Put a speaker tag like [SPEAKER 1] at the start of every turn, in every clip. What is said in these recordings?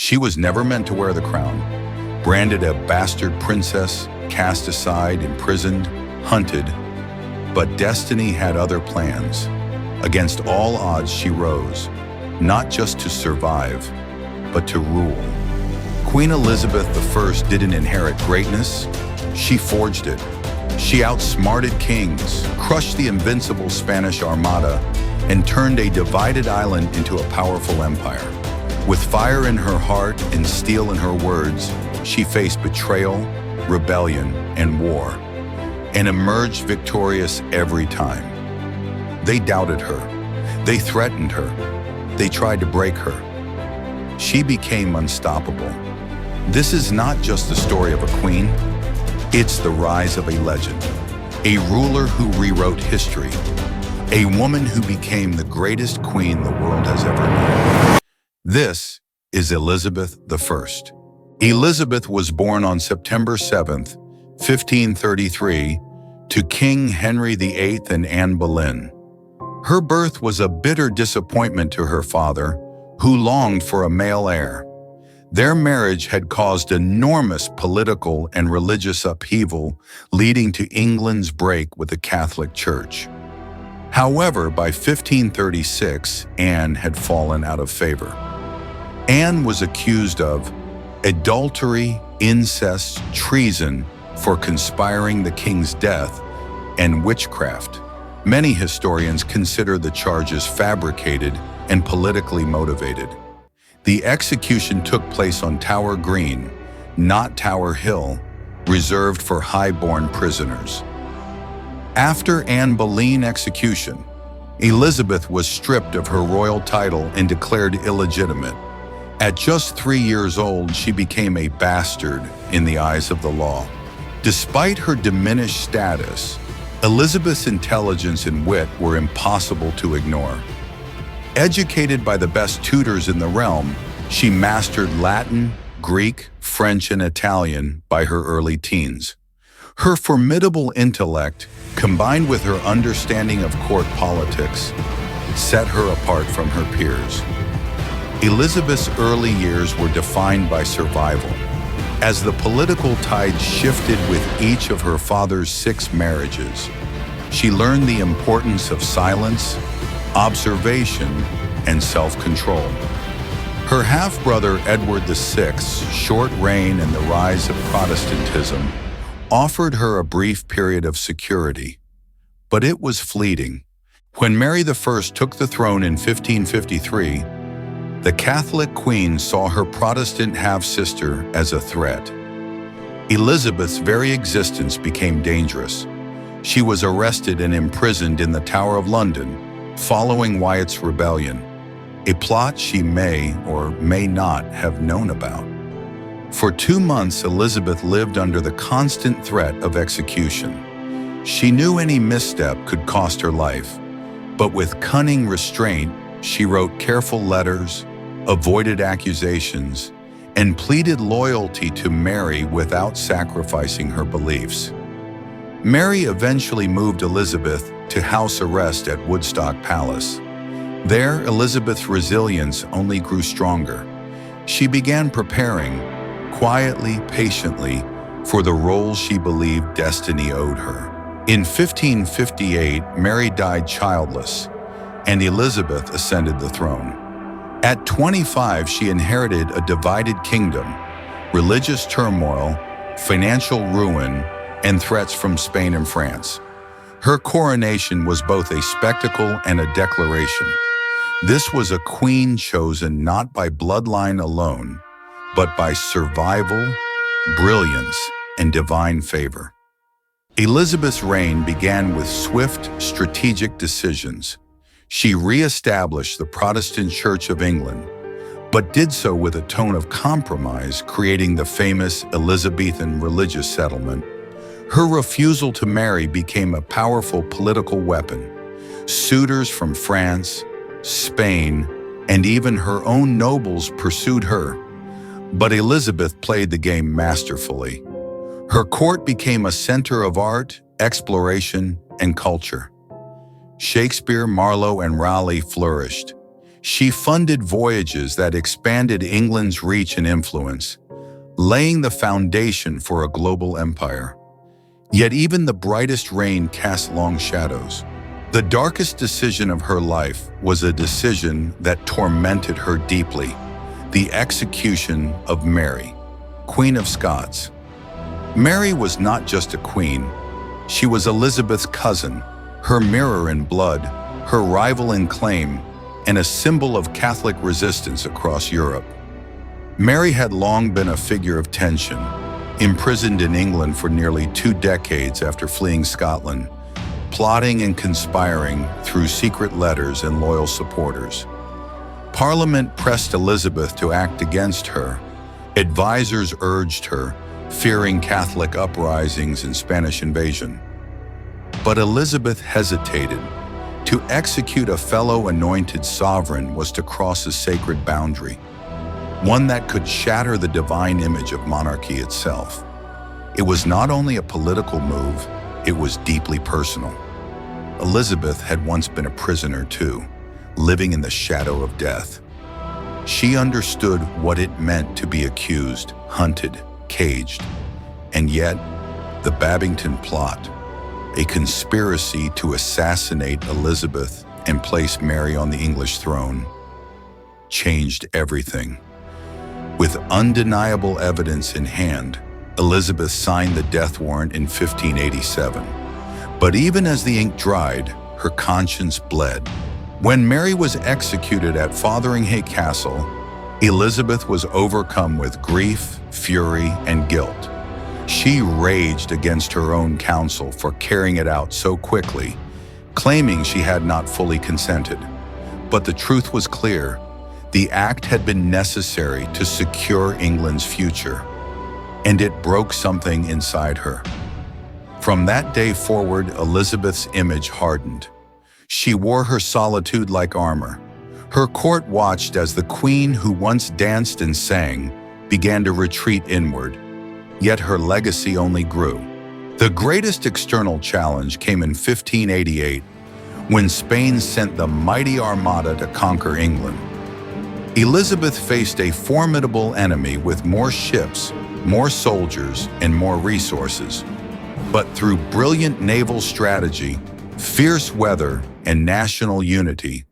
[SPEAKER 1] She was never meant to wear the crown. Branded a bastard princess, cast aside, imprisoned, hunted. But destiny had other plans. Against all odds, she rose, not just to survive, but to rule. Queen Elizabeth I didn't inherit greatness, she forged it. She outsmarted kings, crushed the invincible Spanish Armada, and turned a divided island into a powerful empire. With fire in her heart and steel in her words, she faced betrayal, rebellion, and war, and emerged victorious every time. They doubted her. They threatened her. They tried to break her. She became unstoppable. This is not just the story of a queen. It's the rise of a legend, a ruler who rewrote history, a woman who became the greatest queen the world has ever known. This is Elizabeth I. Elizabeth was born on September 7th, 1533, to King Henry VIII and Anne Boleyn. Her birth was a bitter disappointment to her father, who longed for a male heir. Their marriage had caused enormous political and religious upheaval, leading to England's break with the Catholic Church. However, by 1536, Anne had fallen out of favor. Anne was accused of adultery, incest, treason for conspiring the king's death, and witchcraft. Many historians consider the charges fabricated and politically motivated. The execution took place on Tower Green, not Tower Hill, reserved for high-born prisoners. After Anne Boleyn's execution, Elizabeth was stripped of her royal title and declared illegitimate. At just 3 years old, she became a bastard in the eyes of the law. Despite her diminished status, Elizabeth's intelligence and wit were impossible to ignore. Educated by the best tutors in the realm, she mastered Latin, Greek, French, and Italian by her early teens. Her formidable intellect, combined with her understanding of court politics, set her apart from her peers. Elizabeth's early years were defined by survival. As the political tide shifted with each of her father's 6 marriages, she learned the importance of silence, observation, and self-control. Her half-brother Edward VI's short reign and the rise of Protestantism offered her a brief period of security, but it was fleeting. When Mary I took the throne in 1553, the Catholic queen saw her Protestant half-sister as a threat. Elizabeth's very existence became dangerous. She was arrested and imprisoned in the Tower of London following Wyatt's rebellion, a plot she may or may not have known about. For 2 months, Elizabeth lived under the constant threat of execution. She knew any misstep could cost her life, but with cunning restraint, she wrote careful letters, avoided accusations, and pleaded loyalty to Mary without sacrificing her beliefs. Mary eventually moved Elizabeth to house arrest at Woodstock Palace. There, Elizabeth's resilience only grew stronger. She began preparing, quietly, patiently, for the role she believed destiny owed her. In 1558, Mary died childless, and Elizabeth ascended the throne. At 25, she inherited a divided kingdom, religious turmoil, financial ruin, and threats from Spain and France. Her coronation was both a spectacle and a declaration. This was a queen chosen not by bloodline alone, but by survival, brilliance, and divine favor. Elizabeth's reign began with swift, strategic decisions. She re-established the Protestant Church of England, but did so with a tone of compromise, creating the famous Elizabethan religious settlement. Her refusal to marry became a powerful political weapon. Suitors from France, Spain, and even her own nobles pursued her. But Elizabeth played the game masterfully. Her court became a center of art, exploration, and culture. Shakespeare, Marlowe, and Raleigh flourished. She funded voyages that expanded England's reach and influence, laying the foundation for a global empire. Yet even the brightest rain cast long shadows. The darkest decision of her life was a decision that tormented her deeply: the execution of Mary, Queen of Scots. Mary was not just a queen. She was Elizabeth's cousin, her mirror in blood, her rival in claim, and a symbol of Catholic resistance across Europe. Mary had long been a figure of tension, imprisoned in England for nearly 2 decades after fleeing Scotland, plotting and conspiring through secret letters and loyal supporters. Parliament pressed Elizabeth to act against her. Advisors urged her, fearing Catholic uprisings and Spanish invasion. But Elizabeth hesitated. To execute a fellow anointed sovereign was to cross a sacred boundary, one that could shatter the divine image of monarchy itself. It was not only a political move, it was deeply personal. Elizabeth had once been a prisoner too, living in the shadow of death. She understood what it meant to be accused, hunted, caged. And yet, the Babington plot, a conspiracy to assassinate Elizabeth and place Mary on the English throne, changed everything. With undeniable evidence in hand, Elizabeth signed the death warrant in 1587. But even as the ink dried, her conscience bled. When Mary was executed at Fotheringhay Castle, Elizabeth was overcome with grief, fury, and guilt. She raged against her own council for carrying it out so quickly, claiming she had not fully consented. But the truth was clear. The act had been necessary to secure England's future, and it broke something inside her. From that day forward, Elizabeth's image hardened. She wore her solitude like armor. Her court watched as the queen who once danced and sang began to retreat inward. Yet her legacy only grew. The greatest external challenge came in 1588, when Spain sent the mighty Armada to conquer England. Elizabeth faced a formidable enemy with more ships, more soldiers, and more resources. But through brilliant naval strategy, fierce weather, and national unity,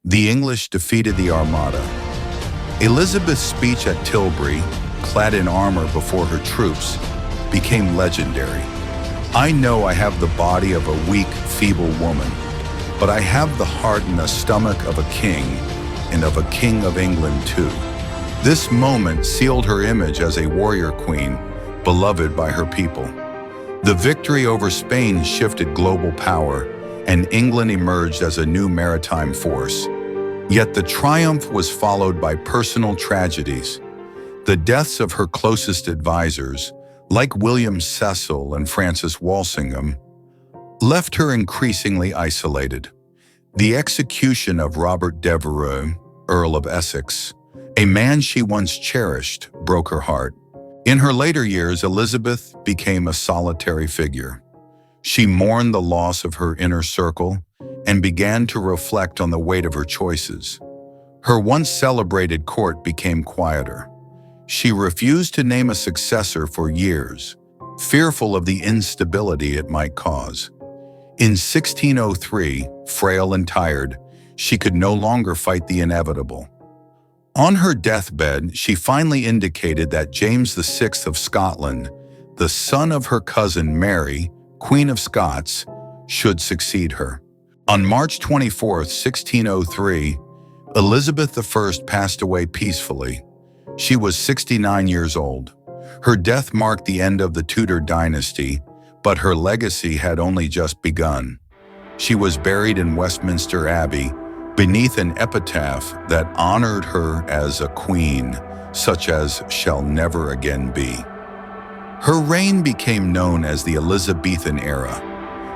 [SPEAKER 1] the English defeated the Armada. Elizabeth's speech at Tilbury, clad in armor before her troops, became legendary. "I know I have the body of a weak, feeble woman, but I have the heart and the stomach of a king, and of a king of England too." This moment sealed her image as a warrior queen, beloved by her people. The victory over Spain shifted global power, and England emerged as a new maritime force. Yet the triumph was followed by personal tragedies. The deaths of her closest advisors, like William Cecil and Francis Walsingham, left her increasingly isolated. The execution of Robert Devereux, Earl of Essex, a man she once cherished, broke her heart. In her later years, Elizabeth became a solitary figure. She mourned the loss of her inner circle and began to reflect on the weight of her choices. Her once celebrated court became quieter. She refused to name a successor for years, fearful of the instability it might cause. In 1603, frail and tired, she could no longer fight the inevitable. On her deathbed, she finally indicated that James VI of Scotland, the son of her cousin Mary, Queen of Scots, should succeed her. On March 24, 1603, Elizabeth I passed away peacefully. She was 69 years old. Her death marked the end of the Tudor dynasty, but her legacy had only just begun. She was buried in Westminster Abbey, beneath an epitaph that honored her as a queen, such as shall never again be. Her reign became known as the Elizabethan era,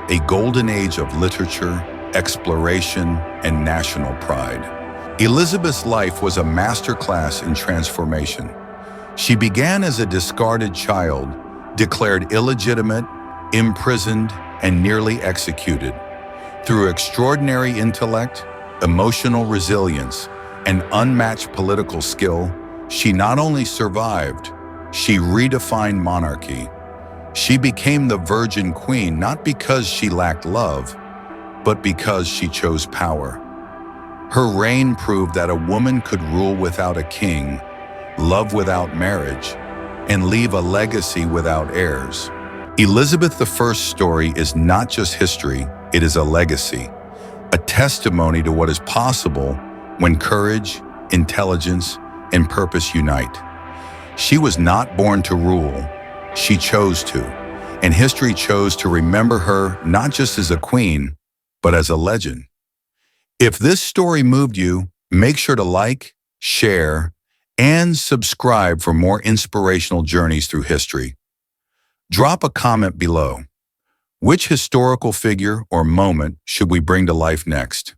[SPEAKER 1] a golden age of literature, exploration, and national pride. Elizabeth's life was a masterclass in transformation. She began as a discarded child, declared illegitimate, imprisoned, and nearly executed. Through extraordinary intellect, emotional resilience, and unmatched political skill, she not only survived, she redefined monarchy. She became the Virgin Queen not because she lacked love, but because she chose power. Her reign proved that a woman could rule without a king, love without marriage, and leave a legacy without heirs. Elizabeth I's story is not just history, it is a legacy, a testimony to what is possible when courage, intelligence, and purpose unite. She was not born to rule, she chose to, and history chose to remember her not just as a queen, but as a legend. If this story moved you, make sure to like, share, and subscribe for more inspirational journeys through history. Drop a comment below. Which historical figure or moment should we bring to life next?